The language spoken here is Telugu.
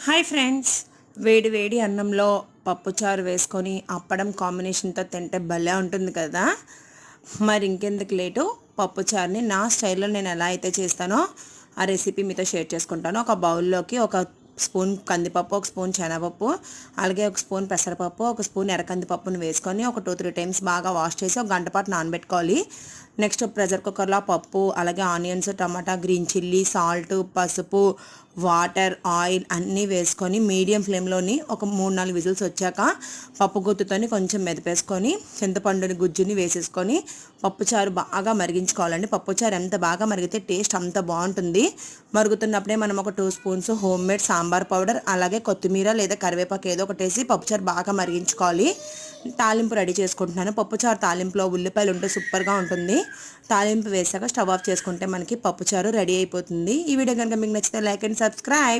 హాయ్ ఫ్రెండ్స్, వేడి వేడి అన్నంలో పప్పుచారు వేసుకొని అప్పడం కాంబినేషన్తో తింటే భలే ఉంటుంది కదా. మరి ఇంకెందుకు లేటు, పప్పుచారుని నా స్టైల్లో నేను ఎలా అయితే చేస్తానో ఆ రెసిపీ మీతో షేర్ చేసుకుంటాను. ఒక బౌల్లోకి ఒక స్పూన్ కందిపప్పు, ఒక స్పూన్ శనగపప్పు, అలాగే ఒక స్పూన్ పెసరపప్పు, ఒక స్పూన్ ఎర్రకందిపప్పును వేసుకొని ఒక 2-3 టైమ్స్ బాగా వాష్ చేసి ఒక గంట పాటు నానబెట్టుకోవాలి. నెక్స్ట్ ప్రెషర్ కుక్కర్లో పప్పు, అలాగే ఆనియన్స్, టమాటా, గ్రీన్ చిల్లీ, సాల్ట్, పసుపు, వాటర్, ఆయిల్ అన్నీ వేసుకొని మీడియం ఫ్లేమ్లోని ఒక 3-4 విజిల్స్ వచ్చాక పప్పు గుత్తుతోని కొంచెం మెదిపేసుకొని చింతపండుని గుజ్జుని వేసేసుకొని పప్పుచారు బాగా మరిగించుకోవాలండి. పప్పుచారు ఎంత బాగా మరిగితే టేస్ట్ అంత బాగుంటుంది. మరుగుతున్నప్పుడే మనం ఒక 2 spoons home made sambar powder, అలాగే కొత్తిమీర లేదా కరివేపాకు ఏదో ఒకటి వేసి పప్పుచారు బాగా మరిగించుకోవాలి. తాలింపు రెడీ చేసుకుంటున్నాను. పప్పుచారు తాలింపులో ఉల్లిపాయలు ఉంటే సూపర్గా ఉంటుంది. తాలింపు వేసాక స్టవ్ ఆఫ్ చేసుకుంటే మనకి పప్పుచారు రెడీ అయిపోతుంది. ఈ వీడియో కనుక మీకు నచ్చితే లైక్ అండ్ సబ్స్క్రైబ్.